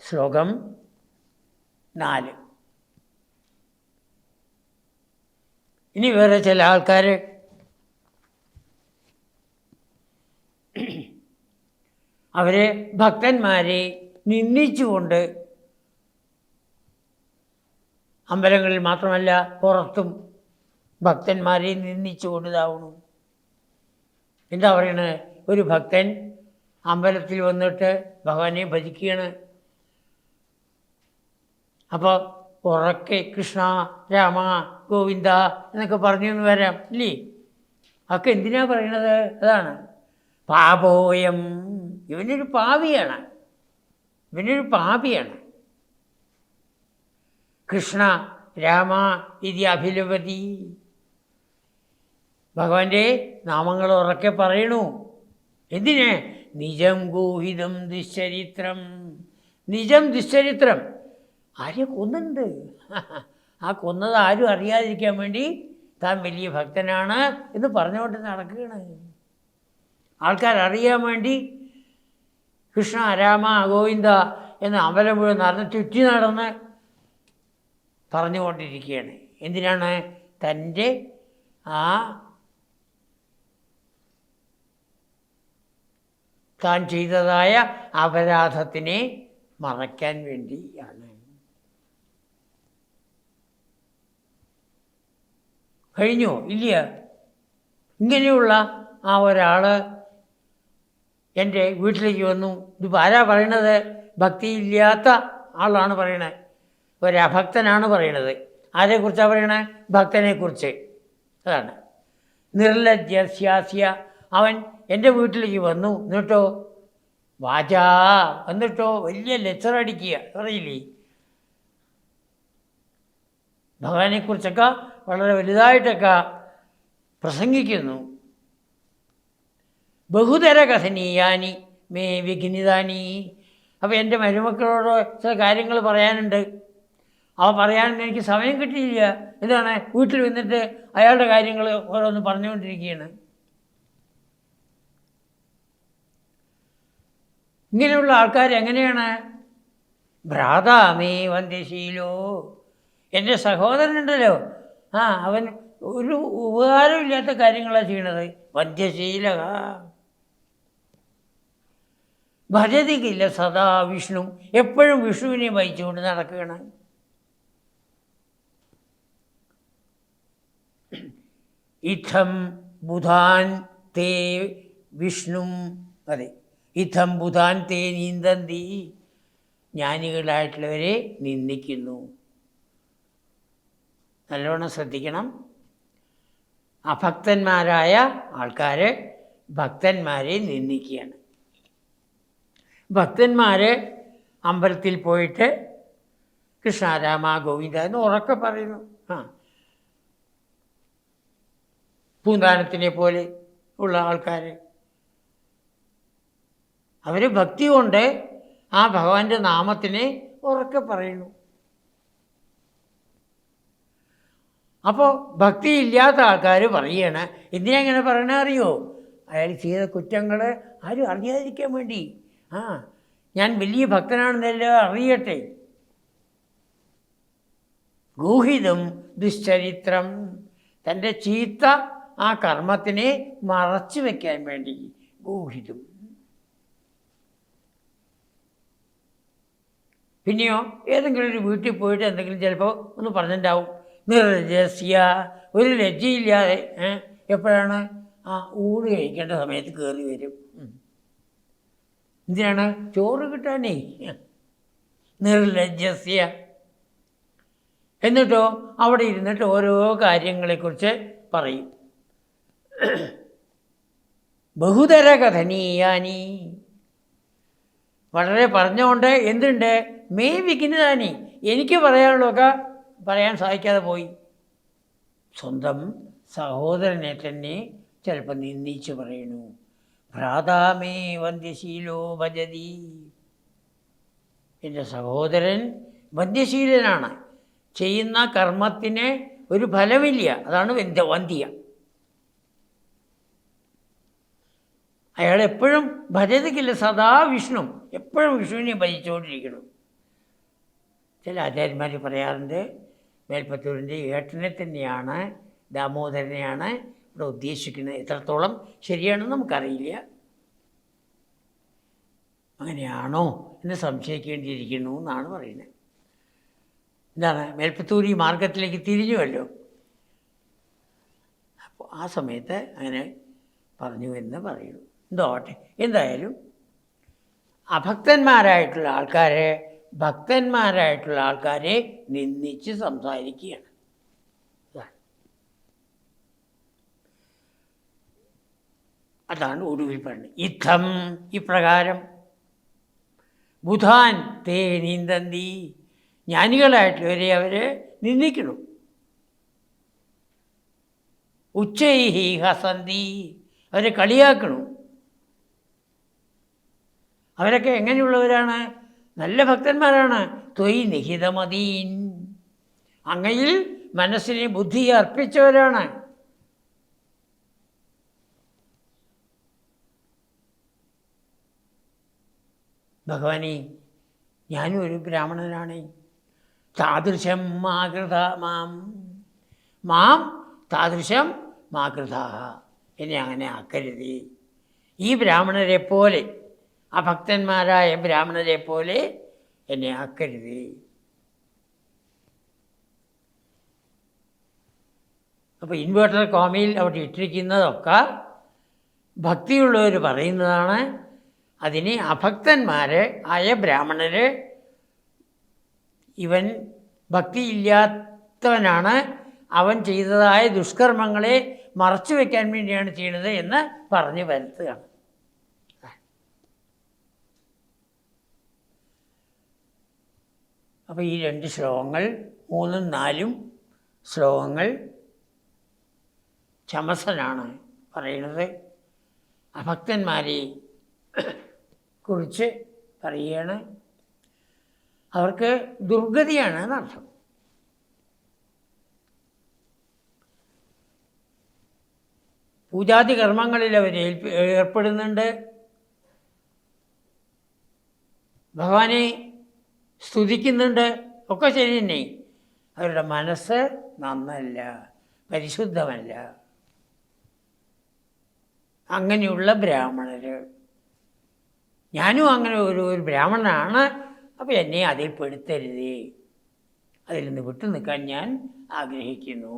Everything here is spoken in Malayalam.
ശ്ലോകം 4. ഇനി വേറെ ചില ആൾക്കാർ അവരെ ഭക്തന്മാരെ നിന്ദിച്ചുകൊണ്ട് അമ്പലങ്ങളിൽ മാത്രമല്ല പുറത്തും ഭക്തന്മാരെ നിന്ദിച്ചുകൊണ്ട് ഇതാവണു. എന്താ പറയണത്? ഒരു ഭക്തൻ അമ്പലത്തിൽ വന്നിട്ട് ഭഗവാനെ ഭജിക്കുകയാണ്. അപ്പോൾ ഉറക്കെ കൃഷ്ണ രാമ ഗോവിന്ദ എന്നൊക്കെ പറഞ്ഞു എന്ന് വരാം ഇല്ലേ? ഒക്കെ എന്തിനാ പറയണത്? അതാണ് പാപോയം. ഇവനൊരു പാപിയാണ്, ഇവനൊരു പാപിയാണ്. കൃഷ്ണ രാമ ഇതി അഭിലപതി. ഭഗവാന്റെ നാമങ്ങൾ ഉറക്കെ പറയണു. എന്തിന്? നിജം ഗൂഹിതം ദുശ്ചരിത്രം. നിജം ദുശ്ചരിത്രം. ആരെ കൊന്നുണ്ട്? ആ കൊന്നത് ആരും അറിയാതിരിക്കാൻ വേണ്ടി താൻ വലിയ ഭക്തനാണ് എന്ന് പറഞ്ഞുകൊണ്ട് നടക്കുകയാണ്. ആൾക്കാരറിയാൻ വേണ്ടി കൃഷ്ണ രാമ ഗോവിന്ദ എന്ന് അമ്പലം മുഴുവൻ നടന്ന് ചുറ്റി നടന്ന് പറഞ്ഞുകൊണ്ടിരിക്കുകയാണ്. എന്തിനാണ്? തൻ്റെ ആ താൻ ചെയ്തതായ അപരാധത്തിനെ മറയ്ക്കാൻ വേണ്ടിയാണ്. കഴിഞ്ഞോ? ഇല്ല. ഇങ്ങനെയുള്ള ആ ഒരാൾ എൻ്റെ വീട്ടിലേക്ക് വന്നു. ഇതിപ്പോൾ ആരാ പറയണത്? ഭക്തിയില്ലാത്ത ആളാണ് പറയണത്, ഒരഭക്തനാണ് പറയണത്. ആരെക്കുറിച്ചാണ് പറയണത്? ഭക്തനെക്കുറിച്ച്. അതാണ് നിർലജ്ജസ്യാസ്യ. അവൻ എൻ്റെ വീട്ടിലേക്ക് വന്നു, എന്നിട്ടോ വാചാ, എന്നിട്ടോ വലിയ ലെക്ചർ അടിക്കുക പറയില്ലേ? ഭഗവാനെക്കുറിച്ചൊക്കെ വളരെ വലുതായിട്ടൊക്കെ പ്രസംഗിക്കുന്നു. ബഹുതര കഥനീയാനി മേ വിഘ്നിതാനി. അപ്പോൾ എൻ്റെ മരുമക്കളോട് ചില കാര്യങ്ങൾ പറയാനുണ്ട്. അവ പറയാനൊന്നും എനിക്ക് സമയം കിട്ടിയില്ല. എന്താണ്? വീട്ടിൽ വന്നിട്ട് അയാളുടെ കാര്യങ്ങൾ ഓരോന്ന് പറഞ്ഞുകൊണ്ടിരിക്കുകയാണ്. ഇങ്ങനെയുള്ള ആൾക്കാർ എങ്ങനെയാണ്? ഭ്രാതാമേ വന്ധ്യശീലോ. എൻ്റെ സഹോദരനുണ്ടല്ലോ, അവൻ ഒരു ഉപകാരമില്ലാത്ത കാര്യങ്ങളാണ് ചെയ്യണത്. വന്ധ്യശീല ഭജതിക്കില്ല സദാ വിഷ്ണു. എപ്പോഴും വിഷ്ണുവിനെ വഹിച്ചുകൊണ്ട് നടക്കുകയാണ്. ഇത്തം ബുധാൻ തേ വിഷ്ണു. അതെ, ഇത്തം ബുധാൻ തേ നീന്തന്തി. ജ്ഞാനികളായിട്ടുള്ളവരെ നിന്ദിക്കുന്നു. നല്ലോണം ശ്രദ്ധിക്കണം. അഭക്തന്മാരായ ആൾക്കാർ ഭക്തന്മാരെ നിന്ദിക്കുകയാണ്. ഭക്തന്മാർ അമ്പലത്തിൽ പോയിട്ട് കൃഷ്ണ രാമ ഗോവിന്ദ എന്ന് ഉറക്കെ പറയുന്നു. പൂന്താനത്തിനെ പോലെ ഉള്ള ആൾക്കാർ അവർ ഭക്തി കൊണ്ട് ആ ഭഗവാന്റെ നാമത്തിനെ ഉറക്കെ പറയുന്നു. അപ്പോൾ ഭക്തിയില്ലാത്ത ആൾക്കാർ പറയുകയാണ്. എന്തിനാ ഇങ്ങനെ പറയണ അറിയോ? അയാൾ ചെയ്ത കുറ്റങ്ങൾ ആരും അറിയാതിരിക്കാൻ വേണ്ടി. ഞാൻ വലിയ ഭക്തനാണെന്നെല്ലാം അറിയട്ടെ. ഗൂഹിതം ദുശ്ചരിത്രം. തൻ്റെ ചീത്ത ആ കർമ്മത്തിനെ മറച്ചു വയ്ക്കാൻ വേണ്ടി. ഗൂഹിതം. പിന്നെയോ ഏതെങ്കിലും ഒരു വീട്ടിൽ പോയിട്ട് എന്തെങ്കിലും ചിലപ്പോൾ ഒന്ന് പറഞ്ഞിട്ടുണ്ടാവും. നിർലജ്ജസ്യ. ഒരു ലജ്ജയില്ലാതെ എപ്പോഴാണ്? ഊണ് കഴിക്കേണ്ട സമയത്ത് കയറി വരും. എന്തിനാണ്? ചോറ് കിട്ടാനേ. നിർലജ്ജസ്യ. എന്നിട്ടോ അവിടെ ഇരുന്നിട്ട് ഓരോ കാര്യങ്ങളെക്കുറിച്ച് പറയും. ബഹുതര കഥനീയാനി. വളരെ പറഞ്ഞുകൊണ്ട് എന്തുണ്ട്? മേ വിഘ്നിതാനി. എനിക്ക് പറയാനുള്ളതൊക്കെ പറയാൻ സാധിക്കാതെ പോയി. സ്വന്തം സഹോദരനെ തന്നെ ചിലപ്പോൾ നിന്ദിച്ച് പറയുന്നു. ഭ്രാതാമേ വന്ധ്യശീലോ ഭജതി. എൻ്റെ സഹോദരൻ വന്ധ്യശീലനാണ്. ചെയ്യുന്ന കർമ്മത്തിന് ഒരു ഫലമില്ല. അതാണ് വന്ധ്യ. അയാൾ എപ്പോഴും ഭജതിക്കില്ല സദാ വിഷ്ണു. എപ്പോഴും വിഷ്ണുവിനെ ഭജിച്ചുകൊണ്ടിരിക്കണം. ചില ആചാര്യന്മാർ പറയാറുണ്ട് മേൽപ്പത്തൂരിൻ്റെ ഏട്ടനെ തന്നെയാണ്, ദാമോദരനെയാണ് ഇവിടെ ഉദ്ദേശിക്കുന്നത്. എത്രത്തോളം ശരിയാണെന്ന് നമുക്കറിയില്ല. അങ്ങനെയാണോ എന്ന് സംശയിക്കേണ്ടിയിരിക്കുന്നു എന്നാണ് പറയുന്നത്. എന്താണ്, മേൽപ്പത്തൂർ ഈ മാർഗത്തിലേക്ക് തിരിഞ്ഞുവല്ലോ. അപ്പോൾ ആ സമയത്ത് അങ്ങനെ പറഞ്ഞു എന്ന് പറയുന്നു. എന്തോട്ടെ, എന്തായാലും അഭക്തന്മാരായിട്ടുള്ള ആൾക്കാരെ നിന്ദിച്ച് സംസാരിക്കുകയാണ്. അതാണ് ഒടുവിൽ പറഞ്ഞത്. ഇത്തം ഇപ്രകാരം ബുധാൻ തേ നീന്തന്തി, ജ്ഞാനികളായിട്ടുള്ളവരെ അവരെ നിന്ദിക്കണം. ഉച്ചൈഹി ഹസന്തി, അവരെ കളിയാക്കണം. അവരൊക്കെ എങ്ങനെയുള്ളവരാണ്? നല്ല ഭക്തന്മാരാണ്. ത്വയി നിഹിതമതീൻ, അങ്ങയിൽ മനസ്സിനെ ബുദ്ധി അർപ്പിച്ചവരാണ്. ഭഗവാനെ, ഞാനും ഒരു ബ്രാഹ്മണനാണ്. താദൃശം മാകൃത മാം താദൃശം മാകൃത, എന്നെ അങ്ങനെ ആക്കരുത്. ഈ ബ്രാഹ്മണരെ പോലെ, അഭക്തന്മാരായ ബ്രാഹ്മണരെ പോലെ എന്നെ ആക്കരുത്. അപ്പോൾ ഇൻവേർട്ടർ കോമയിൽ അവിടെ ഇട്ടിരിക്കുന്നതൊക്കെ ഭക്തിയുള്ളവർ പറയുന്നതാണ്. അതിന് അഭക്തന്മാർ ആയ ബ്രാഹ്മണർ ഇവൻ ഭക്തിയില്ലാത്തവനാണ്, അവൻ ചെയ്തതായ ദുഷ്കർമ്മങ്ങളെ മറച്ചു വയ്ക്കാൻ വേണ്ടിയാണ് ചെയ്യുന്നത് എന്ന് പറഞ്ഞു വരുത്തുകയാണ്. അപ്പോൾ ഈ 2 ശ്ലോകങ്ങൾ, 3ഉം 4ഉം ശ്ലോകങ്ങൾ ചമസനാണ് പറയുന്നത്. അഭക്തന്മാരെ കുറിച്ച് പറയുകയാണ്. അവർക്ക് ദുർഗതിയാണ് എന്നർത്ഥം. പൂജാതി കർമ്മങ്ങളിൽ അവർ ഏർപ്പെടുന്നുണ്ട്. ഭഗവാനെ സ്തുതിക്കുന്നുണ്ട്, ഒക്കെ ശരി തന്നെ. അവരുടെ മനസ്സ് നന്നല്ല, പരിശുദ്ധമല്ല. അങ്ങനെയുള്ള ബ്രാഹ്മണർ, ഞാനും അങ്ങനെ ഒരു ബ്രാഹ്മണനാണ്. അപ്പോൾ എന്നെ അതിൽ പെടുത്തരുതേ, അതിൽ നിന്ന് വിട്ടു നിൽക്കാൻ ഞാൻ ആഗ്രഹിക്കുന്നു.